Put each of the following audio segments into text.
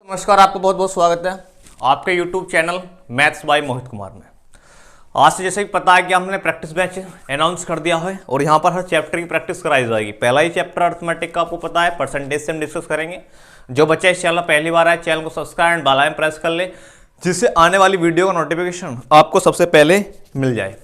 नमस्कार, आपका बहुत बहुत स्वागत है आपके YouTube channel maths by Mohit Kumar में। आज से जैसे कि पता है कि हमने प्रैक्टिस बैच अनाउंस कर दिया है और यहाँ पर हर चैप्टर की प्रैक्टिस कराई जाएगी। पहला ही चैप्टर अर्थमेटिक का आपको पता है, परसेंटेज से हम डिस्कस करेंगे। जो बच्चे इस चैनल पहली बार आए, चैनल को subscribe and bell icon press कर ले, जिससे आने वाली वीडियो का नोटिफिकेशन आपको सबसे पहले मिल जाए।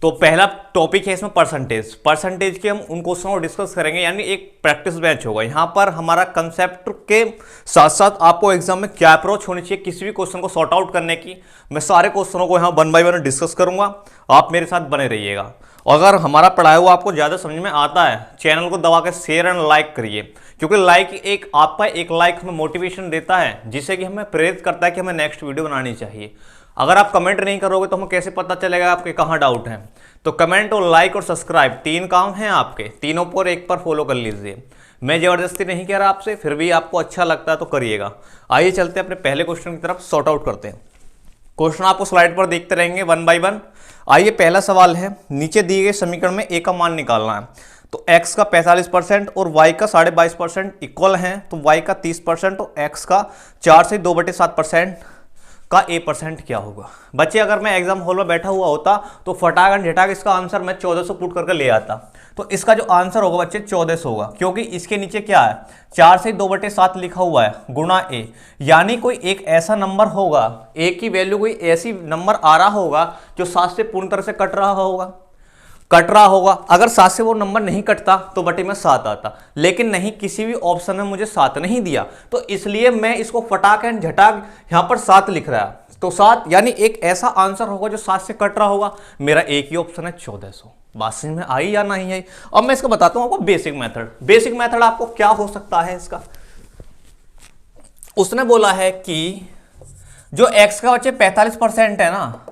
तो पहला टॉपिक है इसमें परसेंटेज के हम उन क्वेश्चनों को डिस्कस करेंगे, यानी एक प्रैक्टिस बैच होगा। यहाँ पर हमारा कंसेप्ट के साथ साथ आपको एग्जाम में क्या अप्रोच होनी चाहिए किसी भी क्वेश्चन को सॉर्ट आउट करने की, मैं सारे क्वेश्चनों को यहाँ वन बाय वन डिस्कस करूंगा। आप मेरे साथ बने रहिएगा। अगर हमारा पढ़ाया हुआ आपको ज़्यादा समझ में आता है, चैनल को दबा के शेयर एंड लाइक करिए, क्योंकि लाइक आपका एक लाइक हमें मोटिवेशन देता है, जिससे कि हमें प्रेरित करता है कि हमें नेक्स्ट वीडियो बनानी चाहिए। अगर आप कमेंट नहीं करोगे तो हमें कैसे पता चलेगा आपके कहाँ डाउट हैं। तो कमेंट और लाइक और सब्सक्राइब तीन काम हैं आपके, तीनों पर एक पर फॉलो कर लीजिए। मैं ज़बरदस्ती नहीं कह रहा आपसे, फिर भी आपको अच्छा लगता है तो करिएगा। आइए चलते हैं अपने पहले क्वेश्चन की तरफ, सॉर्ट आउट करते हैं। क्वेश्चन आपको स्लाइड पर देखते रहेंगे वन बाय वन। आइए पहला सवाल है, नीचे दिए गए समीकरण में ए का मान निकालना है। तो x का 45% और y का 22.5% इक्वल हैं, तो y का 30% और x का 4 से 2/7% का a% क्या होगा। बच्चे अगर मैं एग्जाम हॉल में बैठा हुआ होता तो फटाक झटाक इसका आंसर मैं 1400 पुट करके ले आता। तो इसका जो आंसर होगा बच्चे 1400 होगा, क्योंकि इसके नीचे क्या है 4 से 2/7 लिखा हुआ है गुणा a, यानी कोई एक ऐसा नंबर होगा, a की वैल्यू कोई ऐसी नंबर आ रहा होगा जो 7 से पूर्ण तरह से कट रहा होगा। अगर 7 से वो नंबर नहीं कटता तो बटे में 7 आता, लेकिन नहीं, किसी भी ऑप्शन में मुझे 7 नहीं दिया, तो इसलिए मैं इसको फटाक एंड झटाक यहां पर 7 लिख रहा है। तो 7 यानी एक ऐसा आंसर होगा जो 7 से कट रहा होगा। मेरा एक ही ऑप्शन है 1400। बात समझ में आई या नहीं आई? अब मैं इसको बताता हूं आपको बेसिक मेथड आपको क्या हो सकता है इसका। उसने बोला है कि जो x का बच्चे 45% है ना,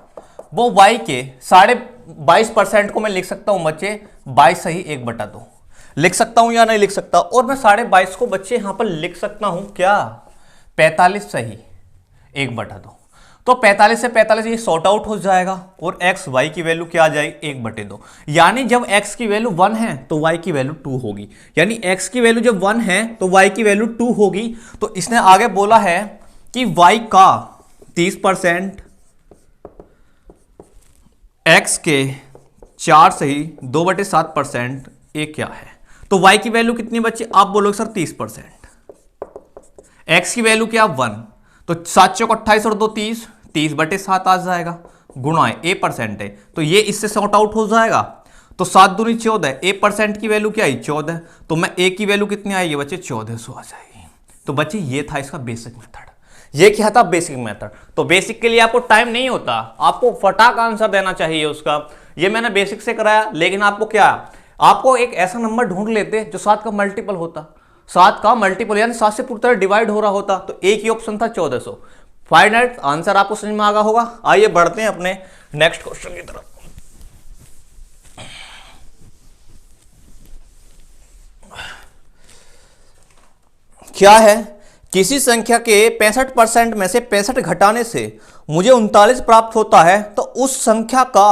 वो y के 22.5% को मैं लिख सकता हूं बच्चे 22 सही 1/2 लिख सकता हूं या नहीं लिख सकता। और मैं 22.5 को बच्चे यहां पर लिख सकता हूं क्या 45 सही 1/2। तो 45 से 45 ये सॉर्ट आउट हो जाएगा और x y की वैल्यू क्या आ जाएगी 1/2। यानी जब x की वैल्यू 1 है तो y की वैल्यू 2 होगी, यानी x की वैल्यू जब 1 है तो y की वैल्यू 2 होगी। तो इसने आगे बोला है कि y का 30% x के 4 से ही 2/7% ये क्या है। तो y की वैल्यू कितनी बच्चे आप बोलोगे सर 30%, x की वैल्यू क्या 1, तो 7 चौक 28 और 2 30, 30/7 आ जाएगा गुणा a% है, तो ये इससे सॉर्ट आउट हो जाएगा। तो 7 दूनी 14, a% की वैल्यू क्या आई 14, तो मैं a की वैल्यू कितनी आएगी बच्चे 1400 आ जाएगी। तो बच्चे ये था इसका बेसिक मेथड। ये क्या था बेसिक मेथड। तो बेसिक के लिए आपको टाइम नहीं होता, आपको फटाक आंसर देना चाहिए उसका। ये मैंने बेसिक से कराया, लेकिन आपको क्या, आपको एक ऐसा नंबर ढूंढ लेते जो 7 का मल्टीपल होता, 7 का मल्टीपल यानी 7 से पूरी तरह डिवाइड हो रहा होता। तो एक ही ऑप्शन था 1400। फाइनाइट आंसर आपको समझ में आ गया होगा। आइए बढ़ते हैं अपने नेक्स्ट क्वेश्चन की तरफ। क्या है, किसी संख्या के 65% में से 65 घटाने से मुझे 39 प्राप्त होता है, तो उस संख्या का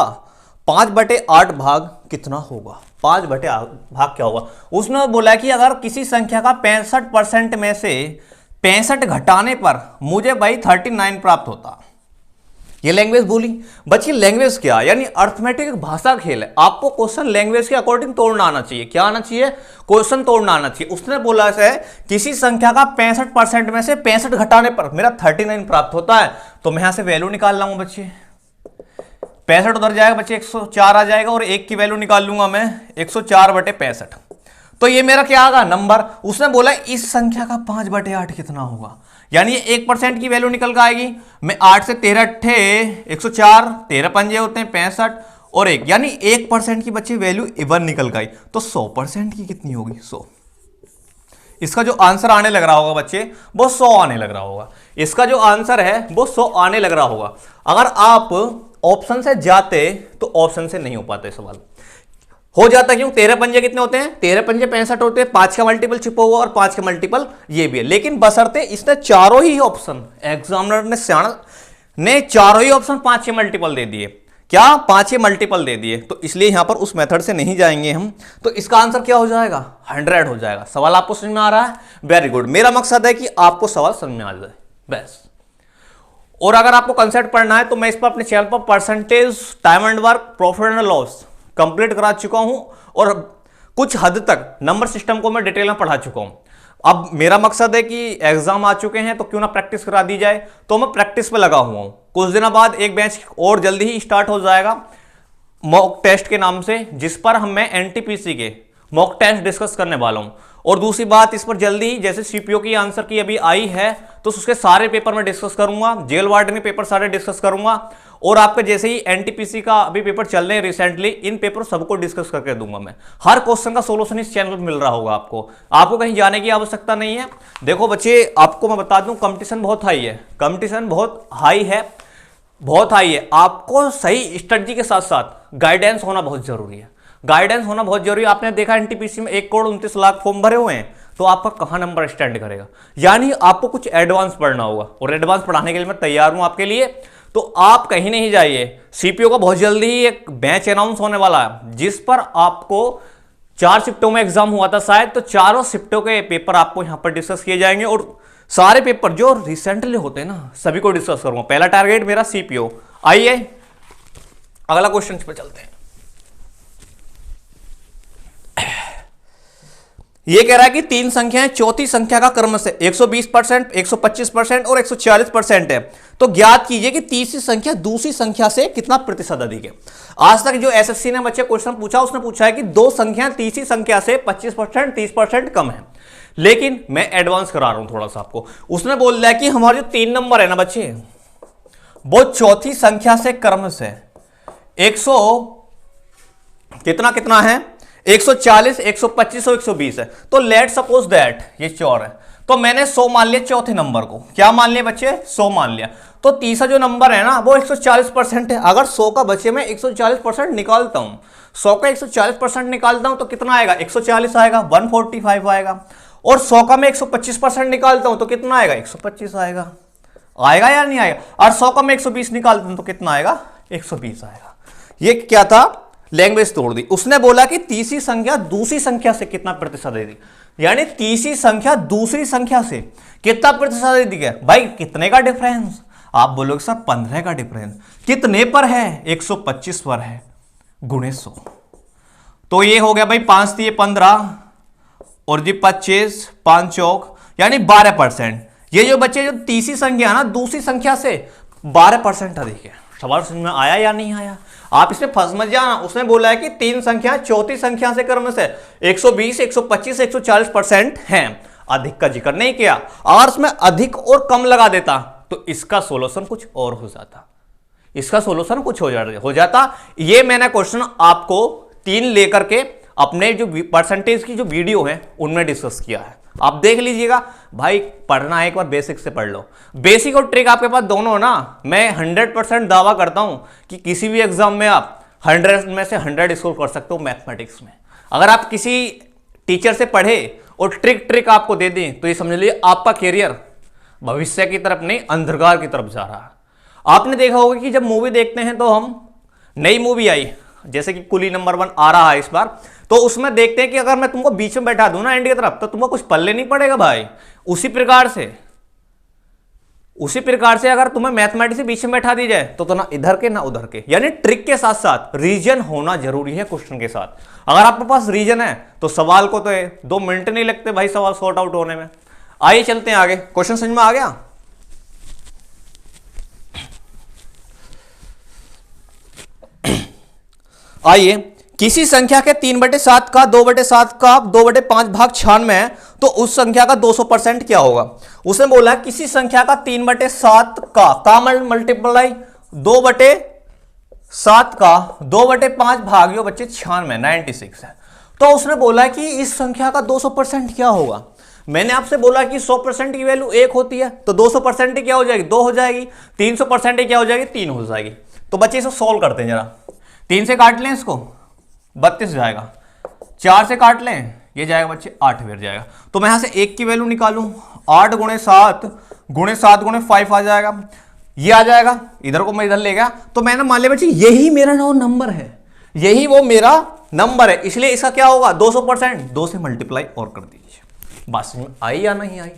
5/8 भाग कितना होगा। 5/8 भाग क्या होगा। उसने बोला कि अगर किसी संख्या का 65% में से 65 घटाने पर मुझे भाई 39 प्राप्त होता। ये लैंग्वेज बोली बच्ची, लैंग्वेज क्या, यानी अर्थमेटिक एक भाषा खेल है। आपको क्वेश्चन लैंग्वेज के अकॉर्डिंग तोड़ना आना चाहिए। क्या आना चाहिए, क्वेश्चन तोड़ना आना चाहिए। उसने बोला है किसी संख्या का 65% में से 65 घटाने पर मेरा 39 प्राप्त होता है, तो मैं यहां से वैल्यू निकाल लाऊंगा बच्चे। 65 उधर जाएगा बच्चे 104 आ जाएगा, और एक की वैल्यू निकाल लूंगा मैं 104/65। तो ये मेरा क्या आएगा नंबर। उसने बोला इस संख्या का 5/8 कितना होगा, यानी ये 1% की वैल्यू निकल कर आएगी। मैं 8 से 13 अट्ठे 104, 13 पंजे होते हैं 65 और 1, यानी 1% की बच्चे वैल्यू 1 निकल गई। तो 100% की कितनी होगी 100। इसका जो आंसर आने लग रहा होगा बच्चे वो 100 आने लग रहा होगा। इसका जो आंसर है वो 100 आने लग रहा होगा। अगर आप ऑप्शन से जाते तो ऑप्शन से नहीं हो पाते सवाल। हो जाता क्यों, 13 पंजे कितने होते हैं 13 पंजे 65 होते हैं, 5 का मल्टीपल छिपा हुआ और 5 का मल्टीपल ये भी है। लेकिन बशर्ते इसने चारों ही ऑप्शन, एग्जामिनर ने सियाणा ने चारों ही ऑप्शन 5 के मल्टीपल दे दिए। क्या 5 के मल्टीपल दे दिए, तो इसलिए यहां पर उस मेथड से नहीं जाएंगे हम। तो इसका आंसर क्या हो जाएगा 100 हो जाएगा। सवाल आपको समझ में आ रहा है, वेरी गुड। मेरा मकसद है कि आपको सवाल समझ में आ जाए। बस। और अगर आपको कंसेप्ट पढ़ना है तो मैं इस पर अपने चैनल पर percentage, time and work, profit and loss complete करा चुका हूं और कुछ हद तक नंबर सिस्टम को मैं डिटेल में पढ़ा चुका हूं। अब मेरा मकसद है कि एग्जाम आ चुके हैं तो क्यों ना प्रैक्टिस करा दी जाए, तो मैं प्रैक्टिस पे लगा हुआ हूं। कुछ दिनों बाद एक बैच और जल्दी ही स्टार्ट हो जाएगा मॉक टेस्ट के नाम से, जिस पर मैं एनटीपीसी के मॉक टेस्ट डिस्कस करने वाला हूं। और दूसरी बात, इस पर जल्दी ही जैसे सीपीओ की आंसर की अभी आई है तो उसके सारे पेपर मैं डिस्कस करूंगा, जेल वार्डन के पेपर सारे डिस्कस करूंगा, और आपके जैसे ही एनटीपीसी का अभी पेपर चल रहे हैं रिसेंटली, इन पेपर सबको डिस्कस करके दूंगा मैं। हर क्वेश्चन का सोल्यूशन इस चैनल पर मिल रहा होगा आपको कहीं जाने की आवश्यकता नहीं है। देखो बच्चे, आपको मैं बता दूं, कंपटीशन बहुत हाई है, कंपटीशन बहुत हाई है, बहुत हाई है। आपको सही स्ट्रेटजी के साथ साथ गाइडेंस होना बहुत जरूरी है, गाइडेंस होना बहुत जरूरी है। आपने देखा एनटीपीसी में 1,29,00,000 फॉर्म भरे हुए हैं, तो आपका कहां नंबर स्टैंड करेगा। यानी आपको कुछ एडवांस पढ़ना होगा, और एडवांस पढ़ाने के लिए मैं तैयार हूं आपके लिए। तो आप कहीं नहीं जाइए, सीपीओ का बहुत जल्दी ही एक बैच अनाउंस होने वाला है, जिस पर आपको 4 शिफ्टों में एग्जाम हुआ था शायद, तो चारों शिफ्टों के पेपर आपको यहां पर डिस्कस किए जाएंगे, और सारे पेपर जो रिसेंटली होते हैं ना सभी को डिस्कस करूंगा। पहला टारगेट मेरा सीपीओ। आइए अगला क्वेश्चन पे चलते हैं। ये कह रहा है कि 3 संख्याएं चौथी संख्या का क्रम से 120%, 125% और 140% है, तो ज्ञात कीजिए कि तीसरी संख्या दूसरी संख्या से कितना प्रतिशत अधिक है। आज तक जो एसएससी ने बच्चे क्वेश्चन पूछा, उसने पूछा है कि 2 संख्या तीसरी संख्या से 25%, 30% कम है, लेकिन मैं एडवांस करा रहा हूं थोड़ा सा आपको। उसने बोल दिया कि हमारे जो 3 नंबर है ना बच्चे, वो चौथी संख्या से क्रम से 100 कितना है, 140, 125 और 120 है। तो लेट सपोज दैट ये 4 है, तो मैंने 100 मान लिया चौथे नंबर को। क्या मान लिया बच्चे? 100 मान लिया। तो तीसरा जो नंबर है ना वो 140% है। अगर 100 का बच्चे मैं 140% निकालता हूं, 100 का 140% निकालता हूं तो कितना आएगा? 140 आएगा, 145 आएगा। और 100 का मैं 125% निकालता हूं तो कितना आएगा? 125 आएगा। आएगा या नहीं आएगा? और 100 का मैं 120 निकालता हूं तो कितना आएगा? 120 आएगा। ये क्या था? लैंग्वेज तोड़ दी। उसने बोला कि तीसरी संख्या दूसरी संख्या से कितना प्रतिशत अधिक, यानी तीसरी संख्या दूसरी संख्या से कितना प्रतिशत अधिक है। भाई कितने का डिफरेंस? आप बोलोगे सर 15 का डिफरेंस। कितने पर है? 125 पर है, गुणे 100। तो ये हो गया भाई 5 दिए 15 और जी 25, 5 चौक यानी 12%। ये जो बच्चे जो तीसरी संख्या ना दूसरी संख्या से 12% अधिक है। सवाल समझ में आया या नहीं आया? आप इसमें फंस मत जाना। उसने बोला है कि 3 संख्या चौथी संख्या से क्रम से 120, 125, 140% हैं। अधिक का जिक्र नहीं किया। और उसमें अधिक और कम लगा देता तो इसका सोल्यूशन कुछ और हो जाता, इसका सोल्यूशन कुछ हो जाता। ये मैंने क्वेश्चन आपको 3 लेकर के अपने जो परसेंटेज की जो वीडियो है उनमें डिस्कस किया है, आप देख लीजिएगा। भाई पढ़ना है एक बार बेसिक से पढ़ लो। बेसिक और ट्रिक आपके पास दोनों ना, मैं 100% दावा करता हूं कि किसी भी एग्जाम में आप 100 में से 100 स्कोर कर सकते हो मैथमेटिक्स में। अगर आप किसी टीचर से पढ़े और ट्रिक आपको दे दें तो ये समझ लीजिए आपका कैरियर भविष्य की तरफ नहीं अंधकार की तरफ जा रहा है। आपने देखा होगा कि जब मूवी देखते हैं तो हम, नई मूवी आई जैसे कि कुली नंबर 1 आ रहा है इस बार, तो उसमें देखते हैं कि अगर मैं तुमको बीच में बैठा दूं ना एंड की तरफ तो तुमको कुछ पल्ले नहीं पड़ेगा भाई। उसी प्रकार से अगर तुम्हें मैथमेटिक्स बीच में बैठा दी जाए तो ना इधर के ना उधर के, यानी ट्रिक के साथ साथ रीजन होना जरूरी है क्वेश्चन के साथ। अगर आपके पास रीजन है तो सवाल को तो 2 मिनट नहीं लगते भाई सवाल सॉर्ट आउट होने में। आइए चलते हैं आगे। क्वेश्चन समझ में आ गया? आइए, किसी संख्या के 3/7 का 2/7 का 2/5 भाग 96 है तो उस संख्या का 200% क्या होगा। उसने बोला किसी संख्या का 3/7 का मल्टीप्लाई 2/7 का 2/5 भाग, जो बच्चे 96 है। तो उसने बोला कि इस संख्या का 200% क्या होगा। मैंने आपसे बोला कि 100% की वैल्यू 1 होती है, तो 200% क्या हो जाएगी? 2 हो जाएगी। 300% क्या हो जाएगी? 3 हो जाएगी। तो बच्चे इसको सोल्व करते हैं जरा। 3 से काट लें इसको, 32 जाएगा। 4 से काट लें, ये जाएगा बच्चे 8 फिर जाएगा। तो मैं यहां से 1 की वैल्यू निकालूं, 8 × 7 × 7 × 5 आ जाएगा। ये आ जाएगा, इधर को मैं इधर ले गया तो मैंने मान लिया बच्चे यही मेरा नंबर है, यही वो मेरा नंबर है, इसलिए इसका क्या होगा? 200%। 2 से मल्टीप्लाई और कर दीजिए। बात समझ में आई या नहीं आई?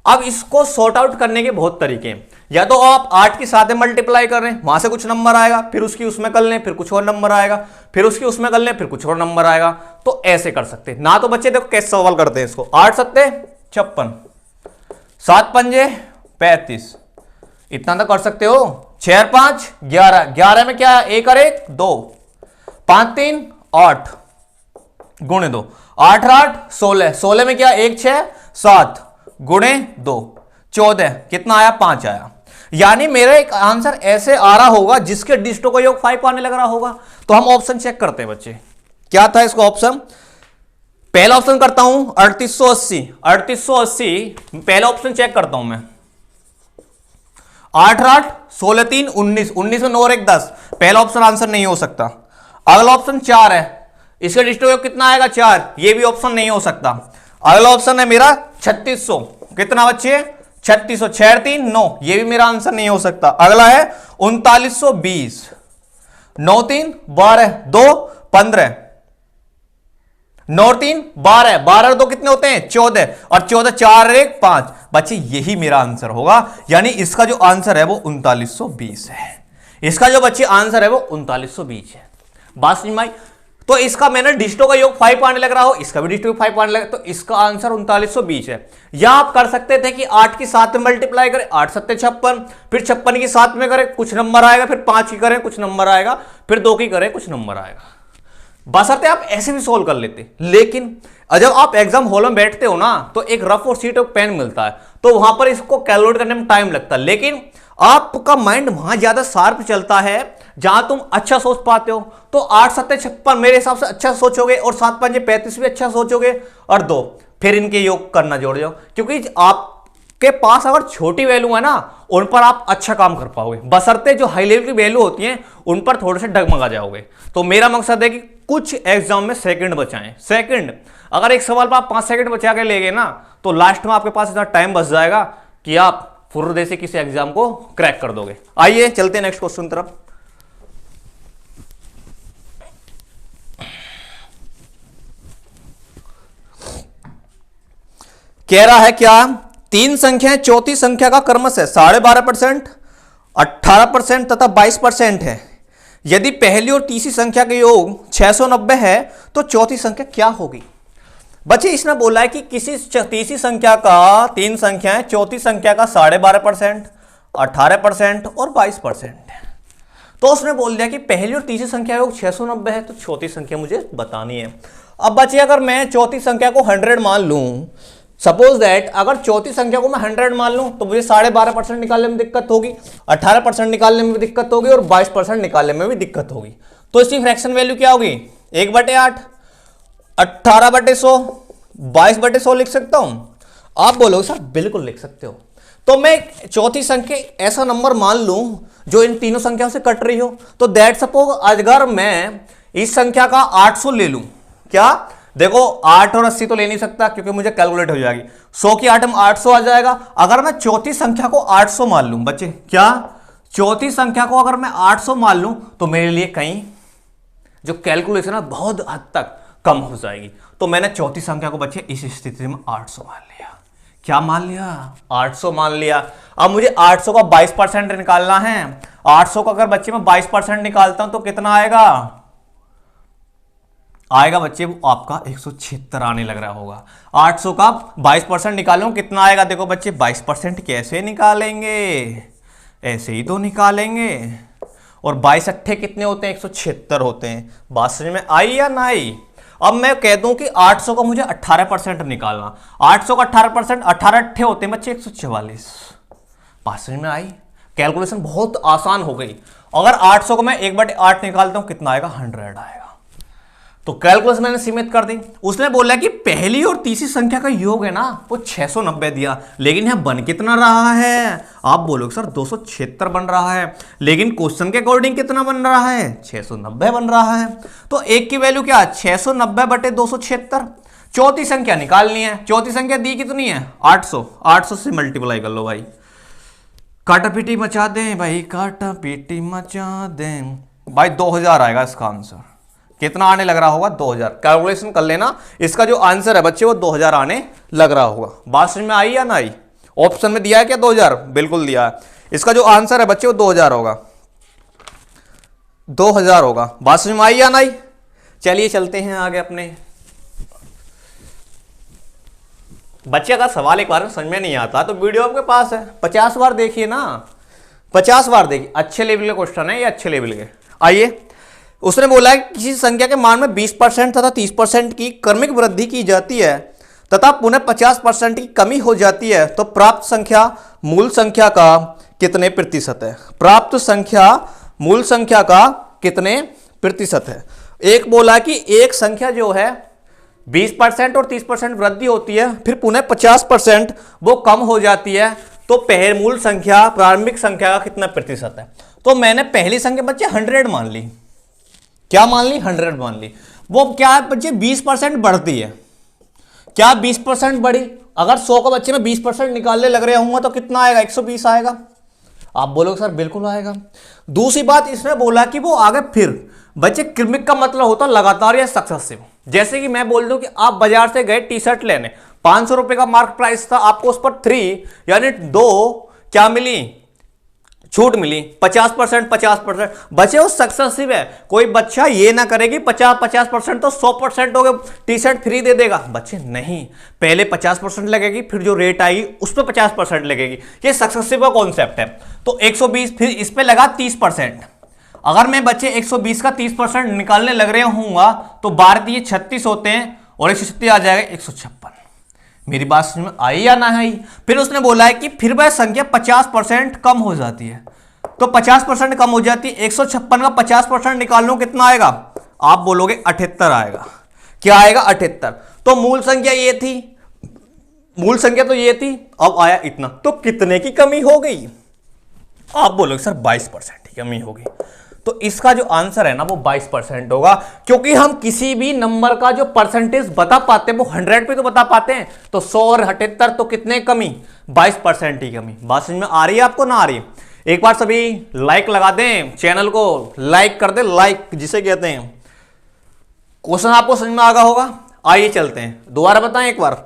अब इसको सॉर्ट आउट करने के बहुत तरीके हैं। या तो आप 8 के साथ मल्टीप्लाई कर रहे हैं, वहां से कुछ नंबर आएगा, फिर उसकी उसमें कर लें, फिर कुछ और नंबर आएगा, फिर उसकी उसमें कर लें, फिर कुछ और नंबर आएगा। तो ऐसे कर सकते हैं ना। तो बच्चे देखो कैसे सवाल करते हैं इसको। 8 सत्ते 56, 7 पंजे 35, इतना तो कर सकते हो। 6 और 5 11, 11 में क्या है, 1 और 1 2, 5 3 8 गुणे 2, 8 और 8 16, 16 में क्या 1 6 7 गुणे 2 14, कितना आया 5 आया। यानी मेरा एक आंसर ऐसे आ रहा होगा जिसके डिजिटों का योग 5 आने लग रहा होगा। तो हम ऑप्शन चेक करते हैं बच्चे, क्या था इसका ऑप्शन। पहला ऑप्शन करता हूं 3880, 3880 पहला ऑप्शन चेक करता हूं मैं। 8 और 8 16 3 19, 19 में 9 और 1 10, पहला ऑप्शन आंसर नहीं हो सकता। अगला ऑप्शन 4 है, इसका डिजिटो योग कितना आएगा 4, ये भी ऑप्शन नहीं हो सकता। अगला ऑप्शन है मेरा 3600, कितना बच्चे 3600, 6 3 9, ये भी मेरा आंसर नहीं हो सकता। अगला है 3920, 9 3 12 2 15, 9 3 12, 12 2 कितने होते हैं 14, और 14 4 1 5, बच्चे यही मेरा आंसर होगा। यानी इसका जो आंसर है वो 3920 है। इसका जो बच्चे आंसर है वो 3920 है। बात समझ में आई। तो इसका मैंने डिजिटों का योग 5 आने लग रहा हो, इसका भी डिजिटो 5 आने लगा, तो इसका आंसर 3920 है। या आप कर सकते थे कि 8 के साथ में मल्टीप्लाई करें, 8 सत्ते 56, फिर 56 के साथ में करें कुछ नंबर आएगा, फिर 5 की करें कुछ नंबर आएगा, फिर 2 की करें कुछ नंबर आएगा। बशर्ते आप ऐसे भी सोल्व कर लेते। लेकिन जब आप एग्जाम हॉल में बैठते हो ना, तो एक रफ और शीट और पेन मिलता है, तो वहां पर इसको कैलकुलेट करने में टाइम लगता है। लेकिन आपका माइंड वहां ज्यादा शार्प चलता है जहां तुम अच्छा सोच पाते हो। तो 8 सत्ते 56 मेरे हिसाब से अच्छा सोचोगे, और 7 5 35 भी अच्छा सोचोगे, और 2 फिर इनके योग करना जोड़ जाओ। क्योंकि आपके पास अगर छोटी वैल्यू है ना, उन पर आप अच्छा काम कर पाओगे। बशर्ते जो हाई लेवल की वैल्यू होती है उन पर थोड़े से डगमगा जाओगे। तो मेरा मकसद है कि कुछ एग्जाम में सेकंड बचाएं। सेकंड, अगर एक सवाल पर आप 5 सेकंड बचा के ले गए ना, तो लास्ट में आपके पास इतना टाइम बच जाएगा कि आप फुर्र से किसी एग्जाम को क्रैक कर दोगे। आइए चलते हैं नेक्स्ट क्वेश्चन तरफ। कह रहा है क्या, 3 संख्याएं चौथी संख्या का क्रमशः 12.5%, 18% तथा 22% है। यदि पहली और तीसरी संख्या के योग 690 है तो चौथी संख्या क्या होगी। बच्चे इसने बोला है कि किसी तीसरी संख्या का, 3 संख्याएं चौथी संख्या का 12.5%, 18% और 22% है। तो उसने बोल दिया कि पहली और तीसरी संख्या योग 690 है, तो चौथी संख्या मुझे बतानी है। अब बच्चे अगर मैं चौथी संख्या को 100 मान लूं, सपोज दैट अगर चौथी संख्या को मैं 100 मान लूं, तो मुझे 12.5% निकालने में दिक्कत होगी, 18% निकालने में भी दिक्कत होगी, और 22% निकालने में भी दिक्कत होगी। तो इसकी फ्रैक्शन वैल्यू क्या होगी, 1/8, 18/100, 22/100 लिख सकता हूं। आप बोलोगे सर बिल्कुल लिख सकते हो। तो मैं चौथी संख्या ऐसा नंबर मान लूं जो इन तीनों संख्याओं से कट रही हो। तो दैट सपोज अगर मैं इस संख्या का 800 ले लूं, क्या देखो 8 और 80 तो ले नहीं सकता क्योंकि मुझे कैलकुलेट हो जाएगी, 100 की 8 में 800 आ जाएगा। अगर मैं चौथी संख्या को 800 मान लूं बच्चे, क्या चौथी संख्या को अगर मैं 800 मान लूं, तो मेरे लिए कहीं जो कैलकुलेशन है बहुत हद तक कम हो जाएगी। तो मैंने चौथी संख्या को बच्चे इस स्थिति में 800 मान लिया। क्या मान लिया, 800 मान लिया। अब मुझे 800 का 22% निकालना है। 800 का अगर बच्चे मैं 22% निकालता हूं तो कितना आएगा, आएगा बच्चे वो आपका 176 आने लग रहा होगा। 800 का 22% निकालो कितना आएगा, देखो बच्चे 22% कैसे निकालेंगे, ऐसे ही तो निकालेंगे। और 22 अट्ठे कितने होते हैं, 176 होते हैं। बात समझ में आई या ना आई। अब मैं कह दूं कि 800 का मुझे 18% निकालना, 800 का 18%, 18 अट्ठे होते हैं बच्चे 144। बात समझ में आई। कैलकुलेशन बहुत आसान हो गई। अगर 800 को मैं 1/8 निकालता हूं कितना आएगा, 100 आएगा। तो कैलकुलेशन मैंने सीमित कर दी। उसने बोला कि पहली और तीसरी संख्या का योग है ना वो 690 दिया, लेकिन यहां बन कितना रहा है। आप बोलोगे सर 276 बन रहा है, लेकिन क्वेश्चन के अकॉर्डिंग कितना बन रहा है, 690 बन रहा है। तो एक की वैल्यू क्या, 690/276। चौथी संख्या निकालनी है। चौथी संख्या दी कितनी है, 800। 800 से मल्टीप्लाई कर लो भाई, काटा पीटी मचा दें भाई, काटा पीटी मचा दें भाई। 2000 आएगा इसका आंसर। कितना आने लग रहा होगा, 2000। कैलकुलेशन कर लेना, इसका जो आंसर है बच्चे वो 2000 आने लग रहा होगा। बात समझ में आई या ना आई। ऑप्शन में दिया है क्या 2000? बिल्कुल दिया है। इसका जो आंसर है बच्चे वो 2000 होगा, 2000 होगा। बात समझ में आई या नहीं? चलिए चलते हैं आगे अपने। बच्चे का सवाल एक बार समझ में नहीं आता तो वीडियो आपके पास है, 50 बार देखिए ना, 50 बार देखिए। अच्छे लेवल के क्वेश्चन है ये, अच्छे लेवल के। आइए, उसने बोला है किसी संख्या के मान में 20% तथा 30% की क्रमिक वृद्धि की जाती है तथा पुनः 50% की कमी हो जाती है तो प्राप्त संख्या मूल संख्या का कितने प्रतिशत है? प्राप्त संख्या मूल संख्या का कितने प्रतिशत है? एक बोला कि एक संख्या जो है 20% और 30% वृद्धि होती है, फिर पुनः 50% वो कम हो जाती है, तो पहले मूल संख्या प्रारंभिक संख्या का कितना प्रतिशत है? तो मैंने पहली संख्या बच्चे 100 मान ली। क्या मान ली? 100 मान ली। वो क्या है बच्चे 20% बढ़ती है। क्या 20% बढ़ी? अगर 100 को बच्चे में 20% निकालने लग रहे होंगे तो कितना आएगा? 120 आएगा। आप बोलोगे सर बिल्कुल आएगा। दूसरी बात इसने बोला कि वो आगे फिर बच्चे क्रमिक का मतलब होता लगातार या सक्सेसिव। जैसे कि मैं बोल दूं कि आप बाजार से गए टी शर्ट लेने, 500 रुपए का मार्क प्राइस था, आपको उस पर 3 यानी 2 क्या मिली? छूट मिली 50%, 50%। बच्चे वो सक्सेसिव है। कोई बच्चा ये ना करे कि 50% तो 100% हो गए, टी शर्ट फ्री दे देगा। बच्चे नहीं, पहले 50% लगेगी, फिर जो रेट आएगी उस पर 50% लगेगी। ये सक्सेसिव का कॉन्सेप्ट है। तो 120 फिर इस पे लगा 30%। अगर मैं बच्चे 120 का 30% निकालने लग रहे होऊंगा तो 12 ये 36 होते हैं और 136 आ जाएगा 156। मेरी बात समझ में आई या ना आई? फिर उसने बोला है कि फिर वह संख्या 50% कम हो जाती है। तो 50% कम हो जाती है, 156 का 50% निकाल लो कितना आएगा? आप बोलोगे 78 आएगा। क्या आएगा? 78। तो मूल संख्या ये थी, मूल संख्या तो ये थी, अब आया इतना, तो कितने की कमी हो गई? आप बोलोगे सर 22% की कमी हो गई। तो इसका जो आंसर है ना वो 22% होगा, क्योंकि हम किसी भी नंबर का जो परसेंटेज बता पाते हैं वो 100 पे तो बता पाते हैं। तो 100 और 78 तो कितने कमी? 22% की कमी। बात समझ में आ रही है आपको ना आ रही है? एक बार सभी लाइक लगा दें, चैनल को लाइक कर दें, लाइक जिसे कहते हैं। क्वेश्चन आपको समझ में आ गया होगा। आइए चलते हैं, दोबारा बताएं एक बार।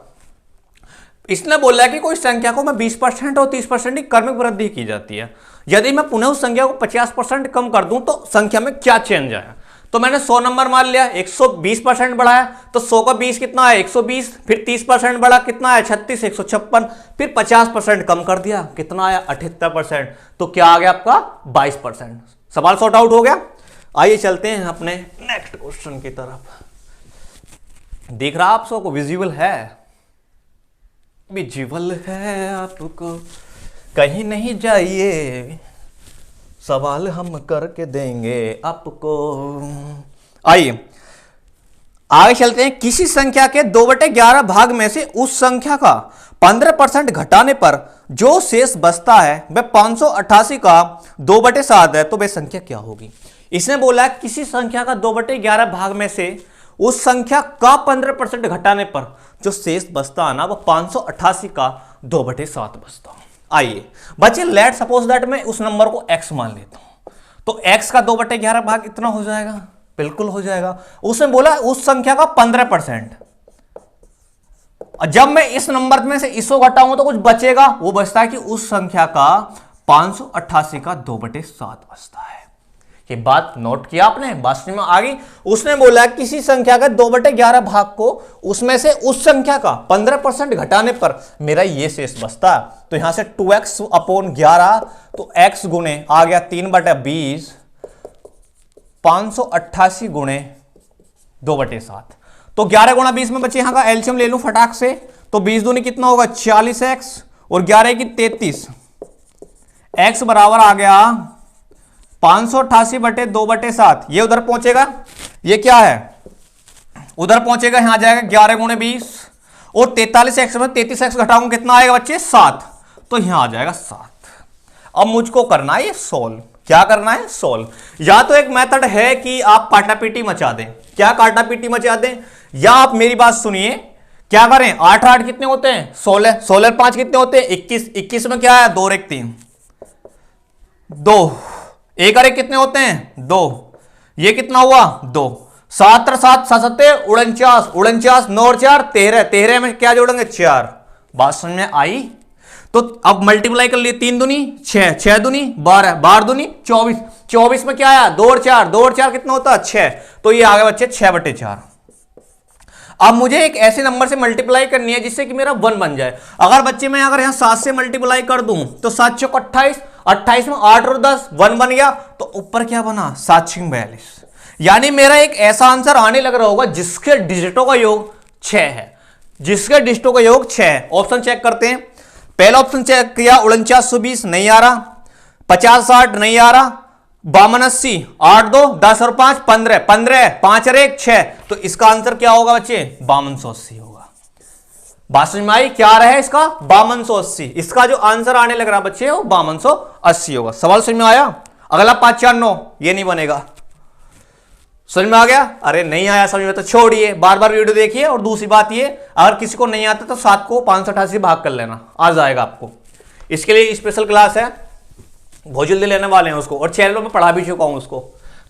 इसने बोला कि कोई संख्या को मैं 20% और 30% की क्रमिक वृद्धि की जाती है। यदि मैं पुनः उस संख्या को 50% कम कर दूं तो संख्या में क्या चेंज आया? तो मैंने 100 नंबर मान लिया, 120% बढ़ाया, तो 100 का 20 कितना है? 120। फिर 30% बढ़ा, कितना है? 36, 156। फिर 50% कम कर दिया, कितना आया? 78%। तो क्या आ गया आपका? 22%। सवाल सॉर्ट आउट हो गया। आइए चलते हैं अपने नेक्स्ट क्वेश्चन की तरफ। दिख रहा आप सबको? विजुअल है? विजुअल है आपको, कहीं नहीं जाइए, सवाल हम करके देंगे आपको। आइए आगे चलते हैं। किसी संख्या के 2/11 भाग में से उस संख्या का 15% घटाने पर जो शेष बचता है वह 588 का 2/7 है, तो वह संख्या क्या होगी? इसने बोला किसी संख्या का 2/11 भाग में से उस संख्या का 15% घटाने पर जो शेष बचता है ना वो 588 का 2/7 बचता। आइए बच्चे, लेट सपोज दैट मैं उस नंबर को x मान लेता हूं, तो x का 2/11 भाग इतना हो जाएगा। बिल्कुल हो जाएगा। उसने बोला उस संख्या का 15%। जब मैं इस नंबर में से इसको घटाऊंगा तो कुछ बचेगा, वो बचता है कि उस संख्या का 588 का 2/7 बचता है। ये बात नोट किया आपने? बात समझ में आ गई? उसने बोला किसी संख्या का 2/11 भाग को उसमें से उस संख्या का 15% घटाने पर मेरा ये शेष बचता। तो यहां से 2x/11, तो x गुणे आ गया 3/20, 588 गुणे 2/7। तो 11 गुणा 20 में बच्चे यहां का एलसीएम ले लूं फटाक से, तो 20 दूनी कितना होगा? 40x और 11 की 33। x बराबर आ गया 588/2/7। ये उधर पहुंचेगा, ये क्या है? उधर पहुंचेगा, यहां आ जाएगा 11 गुणे 20 और 43x में 33x घटाऊंगा कितना आएगा बच्चे? 7। तो यहां आ जाएगा 7। अब मुझको करना है ये सोल्व। क्या करना है? सोल्व। या तो एक मेथड है कि आप काटापीटी मचा दें। क्या काटापीटी मचा दें? या आप मेरी बात सुनिए, क्या करें? 8 8 कितने होते हैं? 16। 16 5 कितने होते हैं? 21। 21 में क्या है? 2 और 1 3, 2। 1 और 1 कितने होते हैं? 2। ये कितना हुआ? 2। 7 और 7 7 49, 49 9 और 4 13। 13 में क्या जोड़ेंगे? 4। बात समझ में आई? तो अब मल्टीप्लाई कर लिए, 3 दूनी 6, 6 दूनी 12, 12 दूनी 24, 24 में क्या आया 2 और 4, 2 और 4 कितना होता है 6, तो ये आ गया बच्चे 6/4। अब मुझे एक ऐसे नंबर से मल्टीप्लाई करनी है जिससे कि मेरा 1 बन जाए। अगर बच्चे मैं अगर यहां 7 से मल्टीप्लाई कर दूं तो 7 चौक 28, 28 में 8 और 10 1 बन गया, तो ऊपर क्या बना 7 6 42। यानी मेरा एक ऐसा आंसर आने लग रहा होगा जिसके डिजिटों का योग 6 है, जिसके डिजिटों का योग 6 है। ऑप्शन चेक करते हैं। पहला ऑप्शन चेक किया 4920 नहीं आ रहा, 50 60 नहीं आ रहा, 52 80, 8 2 10 और 5 15, 15 5 और 1 6, तो इसका आंसर क्या होगा बच्चे 5280 होगा। बात समझ में आई? क्या रहा है इसका 5280, इसका जो आंसर आने लग रहा बच्चे वो 5280 होगा। सवाल समझ में आया? अगला 5 4 9 ये नहीं बनेगा। समझ में आ गया? अरे नहीं आया समझ में तो छोड़िए, बार बार वीडियो देखिए। और दूसरी बात ये, अगर किसी को नहीं आता तो 7 को 588 भाग कर लेना, आ जाएगा आपको। इसके लिए स्पेशल क्लास है, बहुत जल्दी लेने वाले हैं उसको, और चैनलों में पढ़ा भी चुका हूं उसको,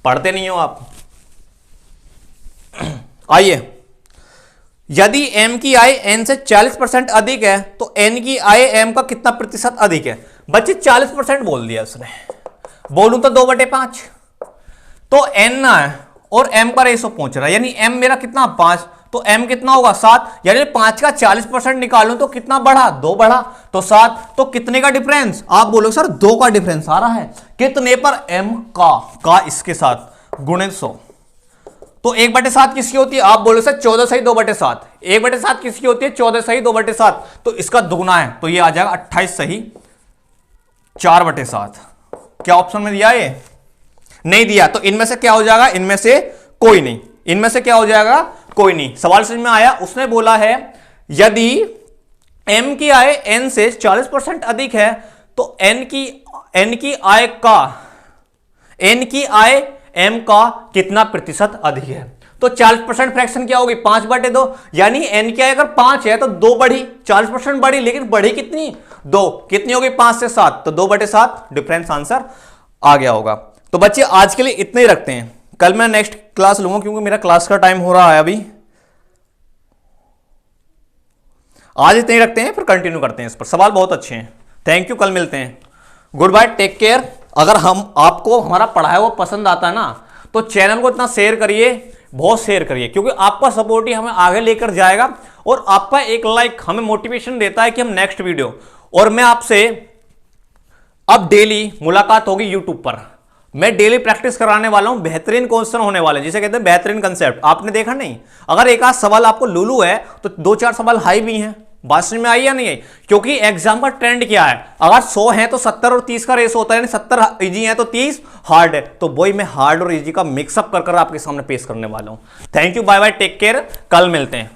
पढ़ते नहीं हो आप। आइए, यदि m की आय n से 40% अधिक है तो n की आय m का कितना प्रतिशत अधिक है? बच्चे 40% बोल दिया उसने, बोलूं तो 2/5, तो n ना है और m का रेशो पहुंच रहा है, यानी m मेरा कितना 5, तो m कितना होगा 7, यानी 5 का 40% निकालूं तो कितना बढ़ा 2 बढ़ा, तो 7, तो कितने का डिफरेंस? आप बोलोगे सर 2 का डिफरेंस आ रहा है, कितने पर? m का इसके साथ गुणित 100, तो 1/7 किसकी होती है? आप बोलो सर 14 सही 2/7, 1/7 किसकी होती है? 14 सही 2/7, तो इसका दुगना है, तो ये आ जाएगा 28 सही 4/7। क्या ऑप्शन में दिया है? नहीं दिया, तो इनमें से क्या हो जाएगा? इनमें से कोई नहीं, इनमें से क्या हो जाएगा? कोई नहीं। सवाल समझ में आया? उसने बोला है यदि m की आय n से 40% अधिक है तो n की आय m का कितना प्रतिशत अधिक है? तो 40% फ्रैक्शन क्या होगी 5/2, यानी n की आय अगर 5 है तो 2 बढ़ी, 40% बढ़ी, लेकिन बढ़ी कितनी 2, कितनी होगी 5 से 7, तो 2/7 डिफरेंस आंसर आ गया होगा। तो बच्चे आज के लिए इतने ही रखते हैं, कल मैं नेक्स्ट क्लास लूंगा क्योंकि मेरा क्लास का टाइम हो रहा है अभी। आज इतने ही रखते हैं, फिर कंटिन्यू करते हैं इस पर। सवाल बहुत अच्छे हैं। थैंक यू, कल मिलते हैं। Goodbye, take care. अगर आपको हमारा पढ़ाया हुआ पसंद आता है ना तो चैनल को इतना शेयर करिए, बहुत शेयर करिए, क्योंकि आपका सपोर्ट ही हमें आगे लेकर जाएगा और आपका एक लाइक हमें मोटिवेशन देता है कि हम नेक्स्ट वीडियो। और मैं आपसे अब डेली मुलाकात होगी यूट्यूब पर, मैं डेली प्रैक्टिस कराने वाला हूं, बेहतरीन क्वेश्चन होने वाले, जिसे कहते हैं बेहतरीन कंसेप्ट। आपने देखा नहीं? अगर एक आध सवाल आपको लूलू है तो 2-4 सवाल हाई भी हैं। बात समझ में आई या नहीं आई? क्योंकि एग्जाम का ट्रेंड क्या है, अगर 100 है तो 70 और 30 का रेस होता है, यानी 70 इजी है तो 30 हार्ड है, तो वही मैं हार्ड और इजी का मिक्सअप कर आपके सामने पेश करने वाला हूं। Thank you, bye bye, take care, कल मिलते हैं।